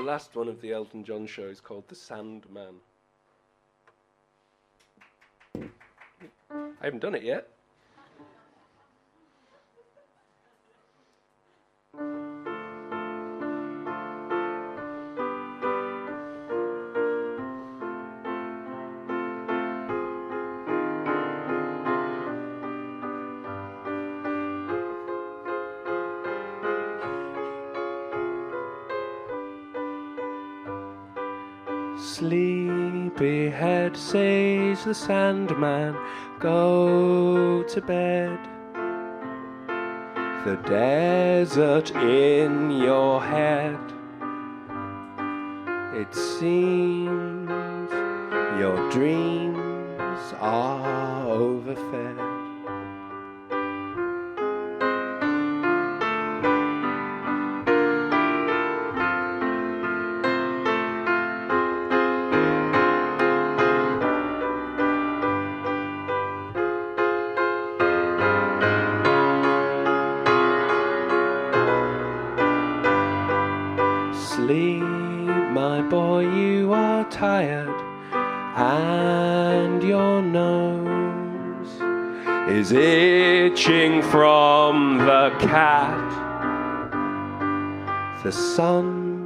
last one of the Elton John shows called The Sandman. I haven't done it yet. Sleepyhead, says the Sandman, go to bed. The desert in your head, it seems your dreams are overfed. Sleep, my boy, you are tired, and your nose is itching from the cat. The sun